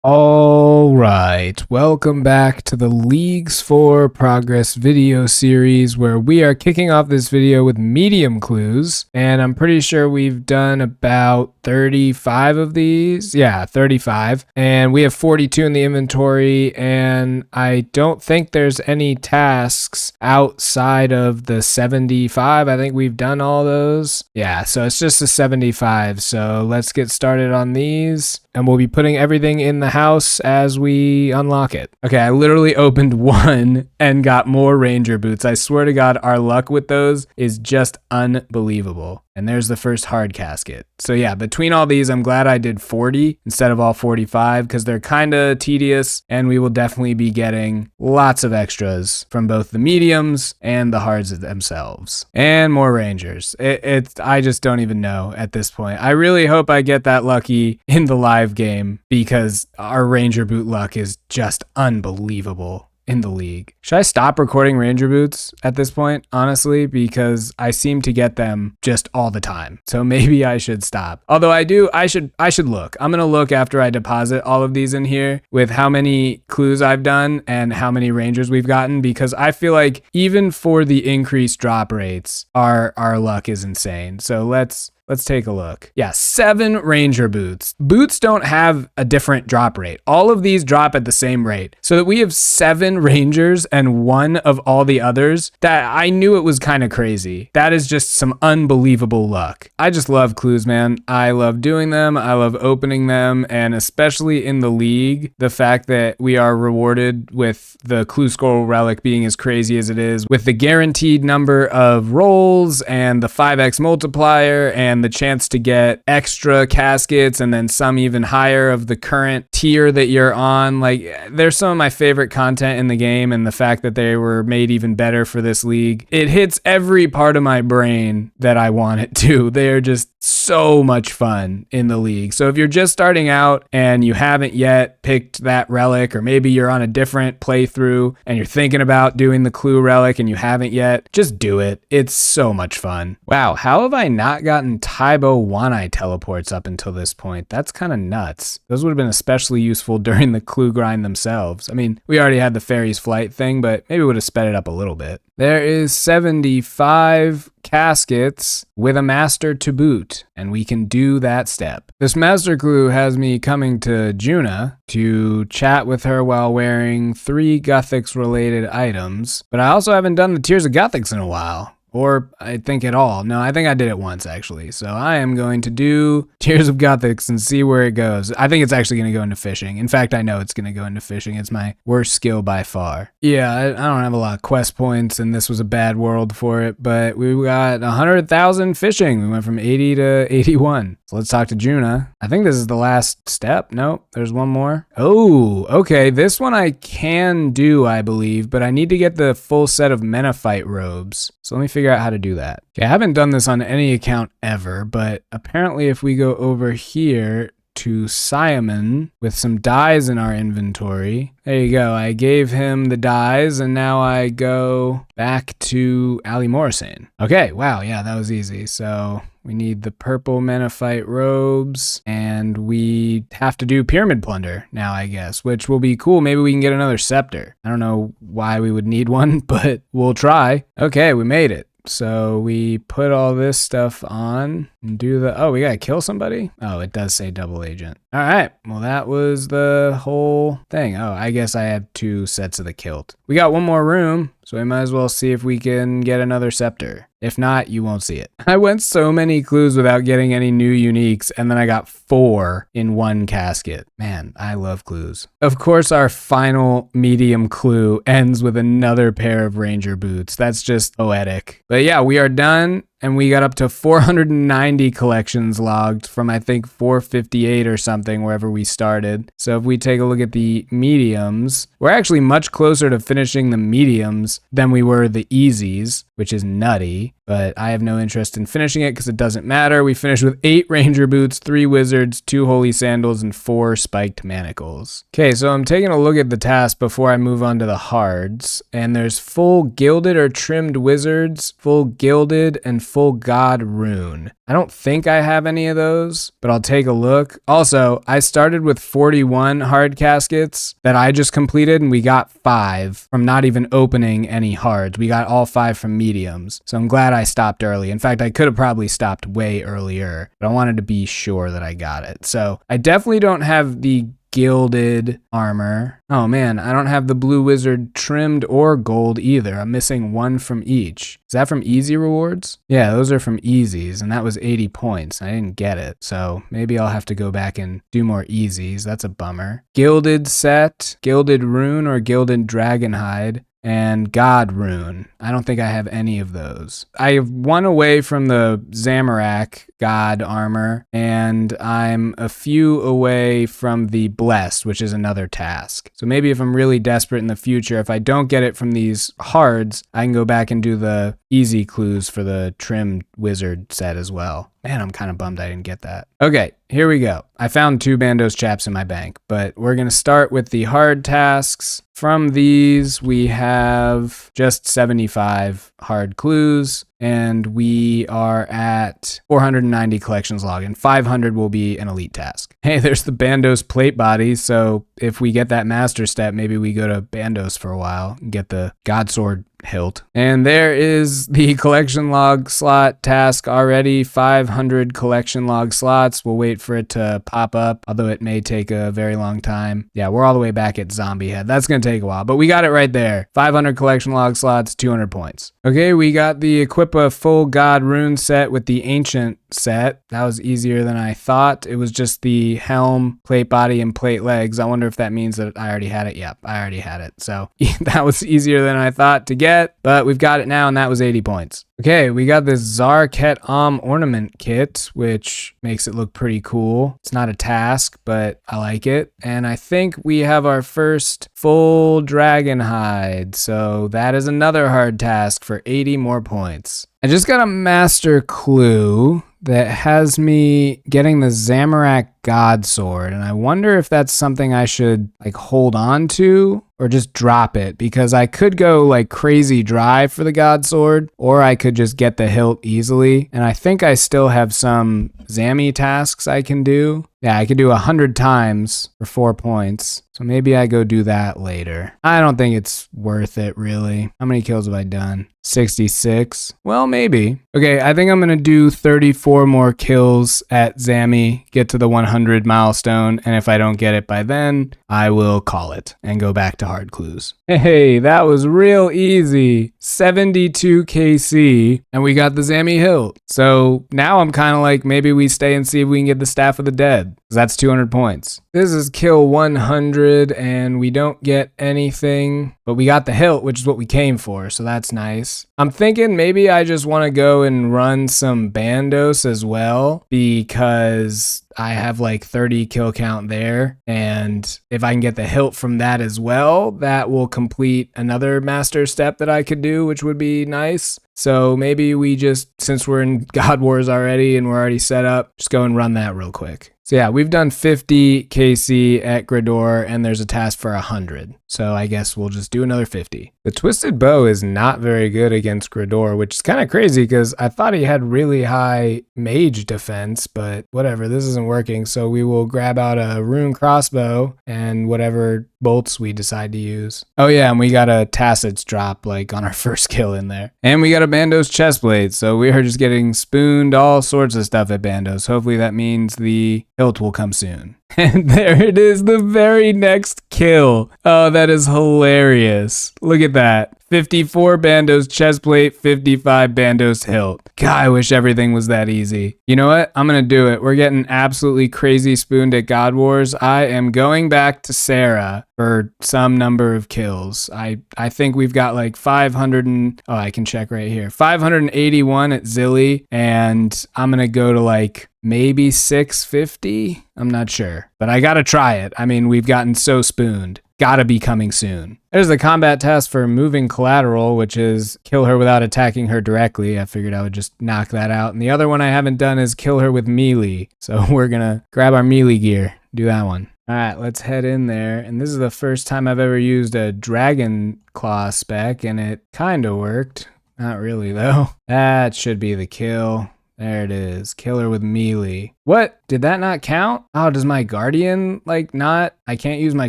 All right, welcome back to the Leagues for Progress video series where we are kicking off this video with medium clues, and I'm pretty sure we've done about 35 of these. Yeah, 35, and we have 42 in the inventory, and I don't think there's any tasks outside of the 75. I think we've done all those. Yeah, so it's just a 75, so let's get started on these. And we'll be putting everything in the house as we unlock it. Okay, I literally opened one and got more ranger boots. I swear to God, our luck with those is just unbelievable. And there's the first hard casket. So yeah, between all these, I'm glad I did 40 instead of all 45 because they're kind of tedious, and we will definitely be getting lots of extras from both the mediums and the hards themselves. And more rangers. I just don't even know at this point. I really hope I get that lucky in the live game because our ranger boot luck is just unbelievable in the league. Should I stop recording ranger boots at this point, honestly, because I seem to get them just all the time. So maybe I should stop. Although I should look. I'm going to look after I deposit all of these in here with how many clues I've done and how many rangers we've gotten, because I feel like even for the increased drop rates, our luck is insane. So let's take a look. Yeah, 7 ranger boots. Boots don't have a different drop rate. All of these drop at the same rate. So that we have 7 rangers and 1 of all the others, that I knew it was kind of crazy. That is just some unbelievable luck. I just love clues, man. I love doing them. I love opening them. And especially in the league, the fact that we are rewarded with the clue scroll relic being as crazy as it is, with the guaranteed number of rolls and the 5x multiplier and the chance to get extra caskets and then some even higher of the current tier that you're on. Like, there's some of my favorite content in the game, and the fact that they were made even better for this league, it hits every part of my brain that I want it to. They are just so much fun in the league. So if you're just starting out and you haven't yet picked that relic, or maybe you're on a different playthrough and you're thinking about doing the clue relic and you haven't yet, just do it. It's so much fun. Wow, how have I not gotten Taibo One-Eye teleports up until this point? That's kind of nuts. Those would have been especially useful during the clue grind themselves. I mean, we already had the Fairy's Flight thing, but maybe it would have sped it up a little bit. There is 75 caskets with a master to boot, and we can do that step. This master clue has me coming to Juna to chat with her while wearing 3 Gothics related items, but I also haven't done the Tears of Gothics in a while. Or I think at all. No, I think I did it once actually. So I am going to do Tears of Gothics and see where it goes. I think it's actually going to go into fishing. In fact, I know it's going to go into fishing. It's my worst skill by far. Yeah, I don't have a lot of quest points, and this was a bad world for it, but we got 100,000 fishing. We went from 80 to 81. So let's talk to Juna. I think this is the last step. Nope, there's one more. Oh, okay. This one I can do, I believe, but I need to get the full set of Menophyte robes. So let me figure out how to do that. Okay, I haven't done this on any account ever, but apparently if we go over here to Simon with some dyes in our inventory. There you go. I gave him the dyes, and now I go back to Ali Morrison. Okay, wow, yeah, that was easy. So we need the purple Menophyte robes, and we have to do Pyramid Plunder now, I guess, which will be cool. Maybe we can get another scepter. I don't know why we would need one, but we'll try. Okay, we made it. So we put all this stuff on and do the, we gotta kill somebody? Oh, it does say double agent. All right, well, that was the whole thing. Oh, I guess I have 2 sets of the kilt. We got one more room, so we might as well see if we can get another scepter. If not, you won't see it. I went so many clues without getting any new uniques, and then I got 4 in 1 casket. Man, I love clues. Of course, our final medium clue ends with another pair of ranger boots. That's just poetic. But yeah, we are done. And we got up to 490 collections logged from, I think, 458 or something, wherever we started. So if we take a look at the mediums, we're actually much closer to finishing the mediums than we were the easies, which is nutty. But I have no interest in finishing it because it doesn't matter. We finished with 8 ranger boots, 3 wizards, 2 holy sandals, and 4 spiked manacles. Okay, so I'm taking a look at the task before I move on to the hards. And there's full gilded or trimmed wizards, full gilded, and full god rune. I don't think I have any of those, but I'll take a look. Also, I started with 41 hard caskets that I just completed, and we got 5 from not even opening any hards. We got all 5 from mediums, so I'm glad I stopped early. In fact, I could have probably stopped way earlier, but I wanted to be sure that I got it. So I definitely don't have the gilded armor. Oh man, I don't have the blue wizard trimmed or gold either. I'm missing 1 from each. Is that from easy rewards? Yeah, those are from easies, and that was 80 points. I didn't get it, so maybe I'll have to go back and do more easies. That's a bummer. Gilded set, gilded rune or gilded dragon hide, and God Rune. I don't think I have any of those. I have 1 away from the Zamorak God armor, and I'm a few away from the Blessed, which is another task. So maybe if I'm really desperate in the future, if I don't get it from these hards, I can go back and do the easy clues for the trimmed wizard set as well. Man, I'm kind of bummed I didn't get that. Okay, here we go. I found 2 Bandos chaps in my bank, but we're going to start with the hard tasks. From these, we have just 75 hard clues, and we are at 490 collections log, and 500 will be an elite task. Hey, there's the Bandos plate body, so if we get that master step, maybe we go to Bandos for a while and get the God Sword hilt. And there is the collection log slot task already, 500 collection log slots. We'll wait for it to pop up, although it may take a very long time. Yeah, we're all the way back at Zombie Head. That's going to take a while, but we got it right there. 500 collection log slots, 200 points. Okay, we got the Equip a Full God Rune set with the Ancient set. That was easier than I thought. It was just the helm, plate body, and plate legs. I wonder if that means that I already had it. Yep, I already had it. So that was easier than I thought to get, but we've got it now, and that was 80 points. Okay, we got this Zarket ornament kit, which makes it look pretty cool. It's not a task, but I like it. And I think we have our first full dragon hide. So that is another hard task for 80 more points. I just got a master clue that has me getting the Zamorak God Sword, and I wonder if that's something I should like hold on to or just drop it, because I could go like crazy dry for the God Sword, or I could just get the hilt easily. And I think I still have some Zammy tasks I can do. Yeah, I could do 100 times for 4 points. So maybe I go do that later. I don't think it's worth it, really. How many kills have I done? 66. Well, maybe. Okay, I think I'm going to do 34 more kills at Zammy, get to the 100 milestone, and if I don't get it by then, I will call it and go back to hard clues. Hey, that was real easy. 72 KC, and we got the Zammy hilt. So now I'm kind of like, maybe we stay and see if we can get the Staff of the Dead, because that's 200 points. This is kill 100, and we don't get anything, but we got the hilt, which is what we came for, so that's nice. I'm thinking maybe I just want to go and run some Bandos as well, because I have like 30 kill count there, and if I can get the hilt from that as well, that will complete another master step that I could do, which would be nice. So maybe we just, since we're in God Wars already and we're already set up, just go and run that real quick. So yeah, we've done 50 KC at Grador, and there's a task for 100. So I guess we'll just do another 50. The Twisted Bow is not very good against Grador, which is kind of crazy because I thought he had really high mage defense, but whatever, this isn't working. So we will grab out a rune crossbow and whatever bolts we decide to use. Oh yeah, and we got a Tacit's drop like on our first kill in there. And we got a Bandos chestplate, so we are just getting spooned all sorts of stuff at Bandos. Hopefully that means the hilt will come soon. And there it is, the very next kill. Oh, that is hilarious. Look at that. 54 Bandos chestplate, 55 Bandos hilt. God, I wish everything was that easy. You know what? I'm going to do it. We're getting absolutely crazy spooned at God Wars. I am going back to Sarah for some number of kills. I think we've got like 500 and... Oh, I can check right here. 581 at Zilly, and I'm going to go to like maybe 650. I'm not sure, but I got to try it. I mean, we've gotten so spooned. Gotta be coming soon. There's the combat task for moving collateral, which is kill her without attacking her directly. I figured I would just knock that out. And the other one I haven't done is kill her with melee. So we're gonna grab our melee gear, do that one. All right, let's head in there. And this is the first time I've ever used a dragon claw spec, and it kind of worked. Not really, though. That should be the kill. There it is. Killer with melee. What? Did that not count? Oh, does my guardian, like, not? I can't use my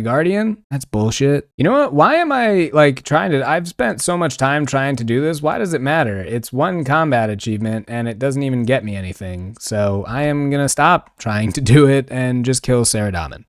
guardian? That's bullshit. You know what? Why am I, like, I've spent so much time trying to do this. Why does it matter? It's one combat achievement, and it doesn't even get me anything. So I am gonna stop trying to do it and just kill Saradomin.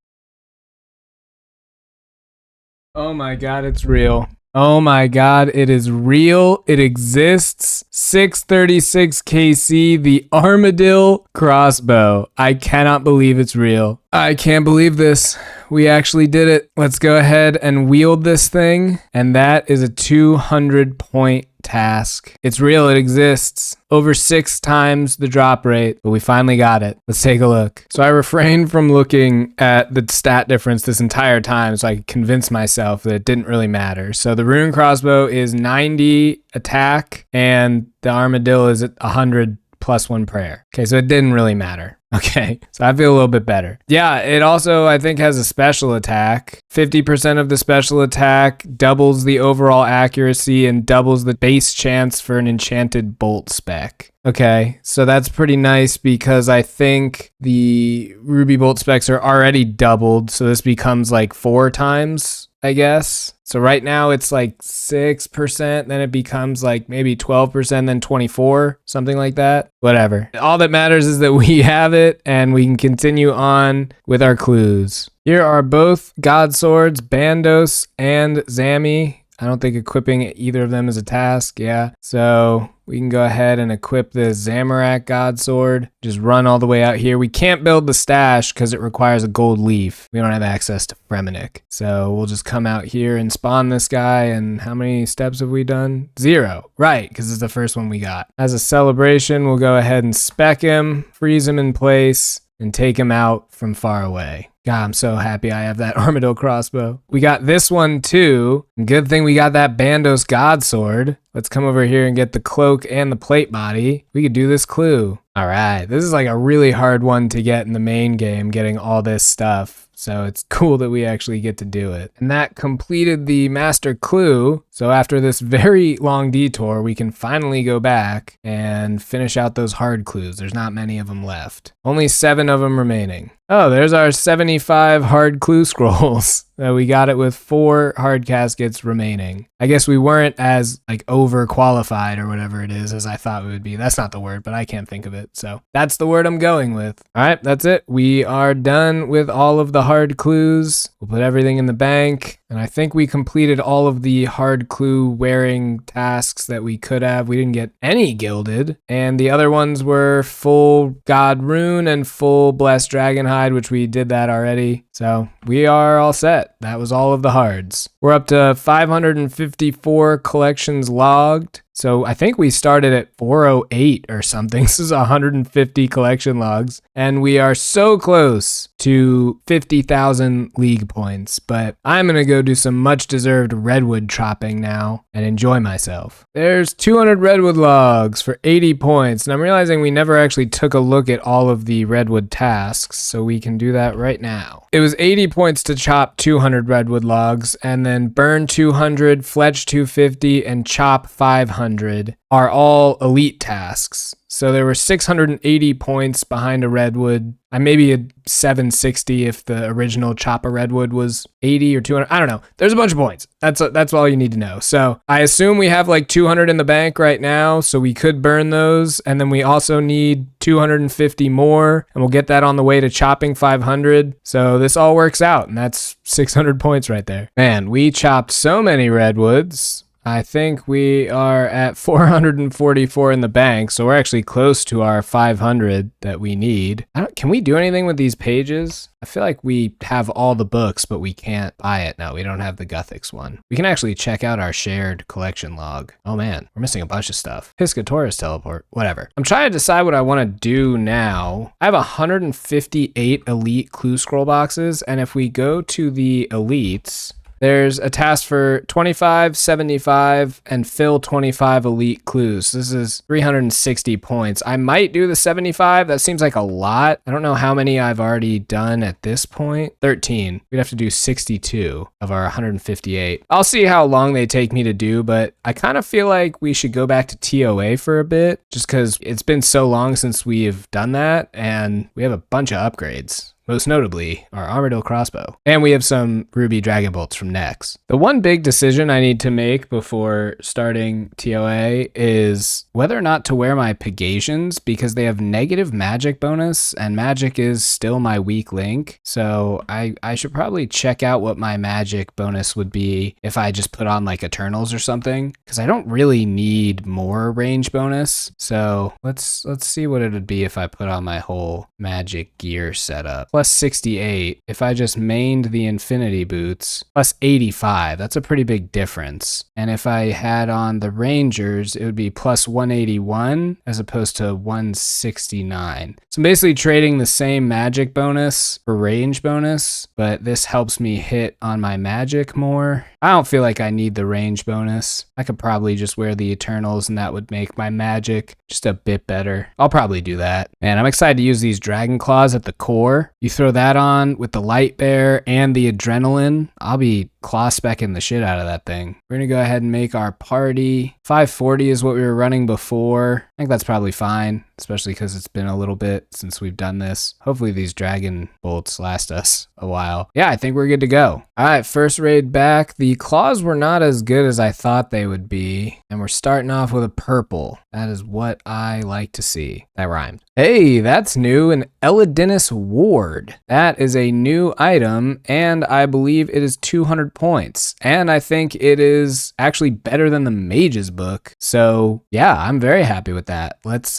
Oh my god, it's real. Oh my god, it is real. It exists. 636 KC, the Armadillo crossbow. I cannot believe it's real. I can't believe this. We actually did it. Let's go ahead and wield this thing. And that is a 200 point task. It's real. It exists. Over 6 times the drop rate, but we finally got it. Let's take a look. So I refrained from looking at the stat difference this entire time so I could convince myself that it didn't really matter. So the rune crossbow is 90 attack and the armadillo is at 100 plus 1 prayer. Okay, so it didn't really matter. Okay, so I feel a little bit better. Yeah, it also, I think, has a special attack. 50% of the special attack doubles the overall accuracy and doubles the base chance for an enchanted bolt spec. Okay, so that's pretty nice because I think the ruby bolt specs are already doubled, so this becomes like 4 times, I guess. So right now it's like 6%, then it becomes like maybe 12%, then 24, something like that. Whatever. All that matters is that we have it and we can continue on with our clues. Here are both God Swords, Bandos and Zami. I don't think equipping either of them is a task. Yeah. So we can go ahead and equip this Zamorak God Sword. Just run all the way out here. We can't build the stash because it requires a gold leaf. We don't have access to Fremennik. So we'll just come out here and spawn this guy. And how many steps have we done? 0. Right, because it's the first one we got. As a celebration, we'll go ahead and spec him, freeze him in place, and take him out from far away. God, I'm so happy I have that Armadillo crossbow. We got this one too. Good thing we got that Bandos God Sword. Let's come over here and get the cloak and the plate body. We could do this clue. All right, this is like a really hard one to get in the main game, getting all this stuff. So it's cool that we actually get to do it. And that completed the master clue. So after this very long detour, we can finally go back and finish out those hard clues. There's not many of them left. Only 7 of them remaining. Oh, there's our 75 hard clue scrolls. We got it with 4 hard caskets remaining. I guess we weren't as like overqualified or whatever it is as I thought we would be. That's not the word, but I can't think of it. So that's the word I'm going with. All right, that's it. We are done with all of the hard clues. We'll put everything in the bank. And I think we completed all of the hard clue wearing tasks that we could have. We didn't get any gilded. And the other ones were full God Rune and full Blessed Dragonhide, which we did that already. So we are all set. That was all of the hards. We're up to 554 collections logged. So I think we started at 408 or something. This is 150 collection logs. And we are so close to 50,000 league points. But I'm going to go do some much deserved redwood chopping now and enjoy myself. There's 200 redwood logs for 80 points. And I'm realizing we never actually took a look at all of the redwood tasks. So we can do that right now. It was 80 points to chop 200 redwood logs and then burn 200, fletch 250, and chop 500 are all elite tasks. So there were 680 points behind a redwood. I maybe a 760 if the original chop a redwood was 80 or 200. I don't know. There's a bunch of points. That's all you need to know. So I assume we have like 200 in the bank right now, so we could burn those. And then we also need 250 more, and we'll get that on the way to chopping 500. So this all works out, and that's 600 points right there. Man, we chopped so many redwoods. I think we are at 444 in the bank, so we're actually close to our 500 that we need. Can we do anything with these pages? I feel like we have all the books, but we can't buy it. No, we don't have the Gothics one. We can actually check out our shared collection log. Oh man, we're missing a bunch of stuff. Piscatorus teleport, whatever. I'm trying to decide what I want to do now. I have 158 elite clue scroll boxes, and if we go to the elites, There's a task for 25, 75, and fill 25 elite clues. This is 360 points. I might do the 75. That seems like a lot. I don't know how many I've already done at this point. 13. We'd have to do 62 of our 158. I'll see how long they take me to do, but I kind of feel like we should go back to TOA for a bit, just because it's been so long since we have done that, and we have a bunch of upgrades. Most notably, our Armadillo crossbow. And we have some ruby dragon bolts from Nex. The one big decision I need to make before starting TOA is whether or not to wear my Pegasians, because they have negative magic bonus, and magic is still my weak link. So I should probably check out what my magic bonus would be if I just put on like Eternals or something, because I don't really need more range bonus. So let's see what it would be if I put on my whole magic gear setup. Plus 68. If I just mained the infinity boots, plus 85. That's a pretty big difference. And if I had on the Rangers, it would be plus 181 as opposed to 169. So I'm basically trading the same magic bonus for range bonus, but this helps me hit on my magic more. I don't feel like I need the range bonus. I could probably just wear the Eternals and that would make my magic just a bit better. I'll probably do that. And I'm excited to use these dragon claws at the core. You throw that on with the light bear and the adrenaline, I'll be claw specking the shit out of that thing. We're gonna go ahead and make our party. 540 is what we were running before. I think that's probably fine, especially because it's been a little bit since we've done this. Hopefully these dragon bolts last us a while. Yeah, I think we're good to go. All right, first raid back. The claws were not as good as I thought they would be, and we're starting off with a purple. That is what I like to see. That rhymed. Hey, that's new, an Elidinus Ward. That is a new item, and I believe it is 200 points. And I think it is actually better than the Mage's book. So yeah, I'm very happy with that. Let's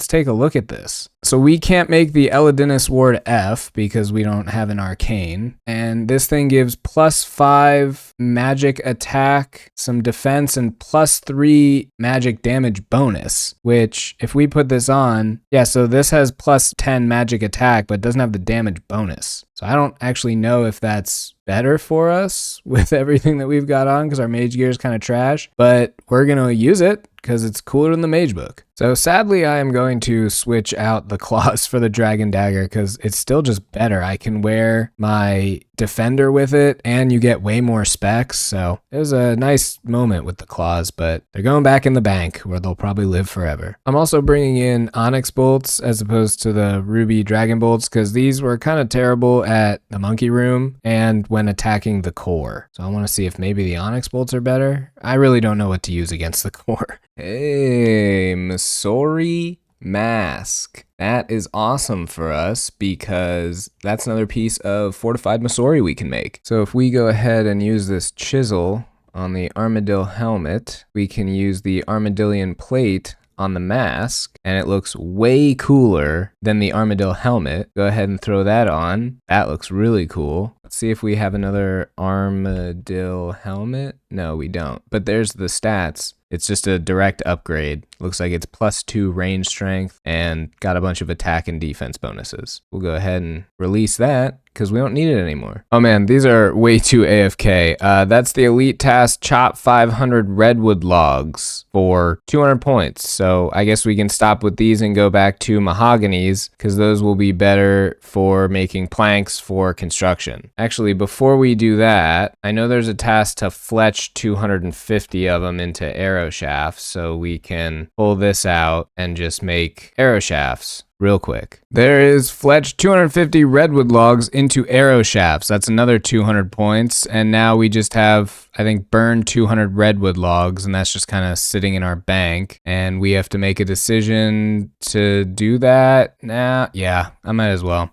take a look at this. So we can't make the Elidinus Ward F because we don't have an arcane. And this thing gives plus 5 magic attack, some defense, and plus 3 magic damage bonus, which if we put this on, yeah, so this has plus 10 magic attack, but doesn't have the damage bonus. So I don't actually know if that's better for us with everything that we've got on because our mage gear is kind of trash, but we're going to use it because it's cooler than the mage book. So sadly, I am going to switch out the claws for the dragon dagger because it's still just better. I can wear my defender with it and you get way more specs. So it was a nice moment with the claws, but they're going back in the bank where they'll probably live forever. I'm also bringing in onyx bolts as opposed to the ruby dragon bolts because these were kind of terrible at the monkey room and when attacking the core. So I want to see if maybe the onyx bolts are better. I really don't know what to use against the core. Hey, Masori Mask. That is awesome for us because that's another piece of fortified Masori we can make. So if we go ahead and use this chisel on the armadillo helmet, we can use the armadillion plate on the mask, and it looks way cooler than the armadillo helmet. Go ahead and throw that on. That looks really cool. Let's see if we have another armadillo helmet. No, we don't. But there's the stats. It's just a direct upgrade. Looks like it's plus 2 range strength and got a bunch of attack and defense bonuses. We'll go ahead and release that because we don't need it anymore. Oh man, these are way too AFK. That's the elite task, chop 500 redwood logs for 200 points. So I guess we can stop with these and go back to mahoganies because those will be better for making planks for construction. Actually, before we do that, I know there's a task to fletch 250 of them into arrow shafts, so we can pull this out and just make arrow shafts real quick. There is fletch 250 redwood logs into arrow shafts. That's another 200 points. And now we just have, I think, burn 200 redwood logs, and that's just kind of sitting in our bank. And we have to make a decision to do that now. Yeah, I might as well.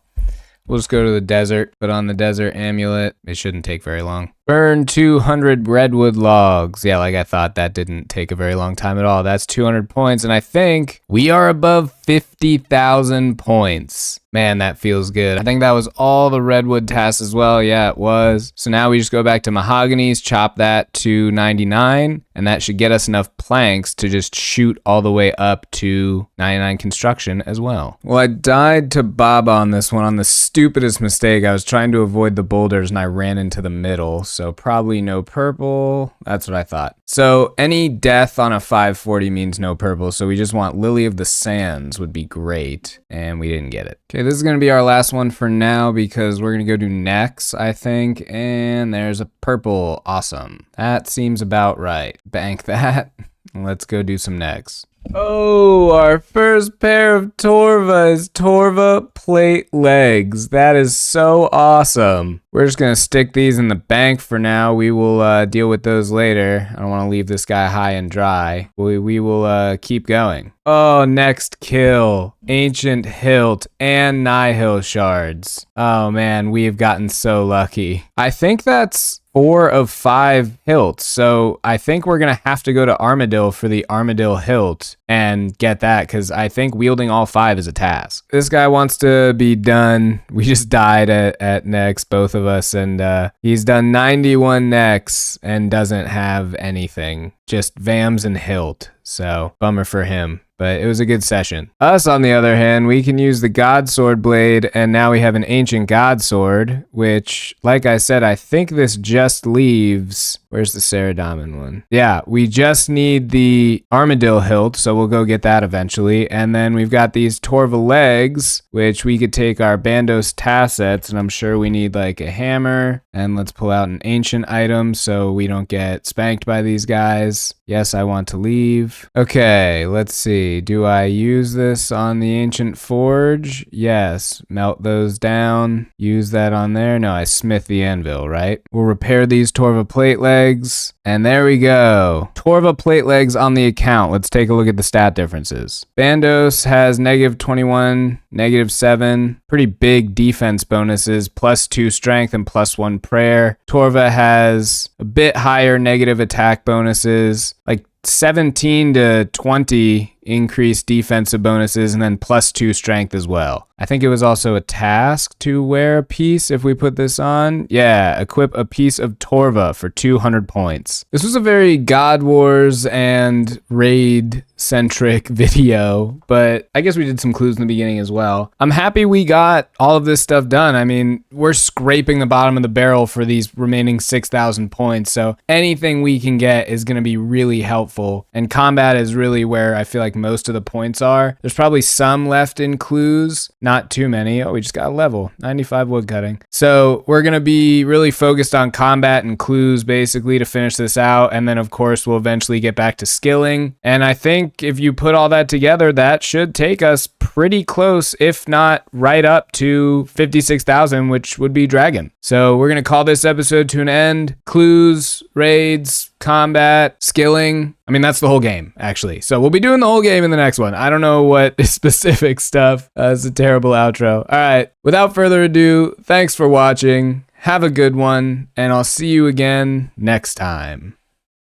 We'll just go to the desert, put on the desert amulet. It shouldn't take very long. Burn 200 redwood logs. Yeah, like I thought, that didn't take a very long time at all. That's 200 points, and I think we are above 50,000 points. Man, that feels good. I think that was all the redwood tasks as well. Yeah, it was. So now we just go back to mahoganies, chop that to 99, and that should get us enough planks to just shoot all the way up to 99 construction as well. Well, I died to Baba on this one on the stupidest mistake. I was trying to avoid the boulders and I ran into the middle, so probably no purple. That's what I thought. So any death on a 540 means no purple, so we just want Lily of the Sands would be great, and we didn't get it. Okay, this is going to be our last one for now because we're going to go do necks, I think, and there's a purple. Awesome. That seems about right. Bank that. Let's go do some necks. Oh, our first pair of Torva is Torva plate legs. That is so awesome. We're just going to stick these in the bank for now. We will deal with those later. I don't want to leave this guy high and dry. We will keep going. Oh, next kill. Ancient Hilt and Nihil shards. Oh man, we've gotten so lucky. I think that's 4 of 5 hilts. So I think we're going to have to go to Armadillo for the Armadillo hilt and get that because I think wielding all 5 is a task. This guy wants to be done. We just died at necks, both of us, and he's done 91 necks and doesn't have anything. Just Vams and hilt. So bummer for him. But it was a good session. Us, on the other hand, we can use the God Sword blade, and now we have an Ancient God Sword, which, like I said, I think this just leaves... Where's the Saradomin one? Yeah, we just need the Armadillo hilt, so we'll go get that eventually. And then we've got these Torva legs, which we could take our Bandos tassets, and I'm sure we need like a hammer. And let's pull out an ancient item so we don't get spanked by these guys. Yes, I want to leave. Okay, let's see. Do I use this on the Ancient Forge? Yes. Melt those down. Use that on there. No, I smith the anvil, right? We'll repair these Torva plate legs. And there we go. Torva plate legs on the account. Let's take a look at the stat differences. Bandos has -21, -7. Pretty big defense bonuses. +2 strength and +1 prayer. Torva has a bit higher negative attack bonuses. Like 17 to 20 increased defensive bonuses, and then +2 strength as well. I think it was also a task to wear a piece if we put this on. Yeah, equip a piece of Torva for 200 points. This was a very God Wars and raid centric video, but I guess we did some clues in the beginning as well. I'm happy we got all of this stuff done. I mean, we're scraping the bottom of the barrel for these remaining 6,000 points, so anything we can get is going to be really helpful, and combat is really where I feel like most of the points are. There's probably some left in clues, not too many. Oh, we just got a level, 95 woodcutting. So we're going to be really focused on combat and clues basically to finish this out, and then of course we'll eventually get back to skilling, and I think if you put all that together, that should take us pretty close, if not right up to 56,000, which would be Dragon. So we're going to call this episode to an end. Clues, raids, combat, skilling. I mean, that's the whole game, actually. So we'll be doing the whole game in the next one. I don't know what specific stuff. It's a terrible outro. All right. Without further ado, thanks for watching. Have a good one, and I'll see you again next time.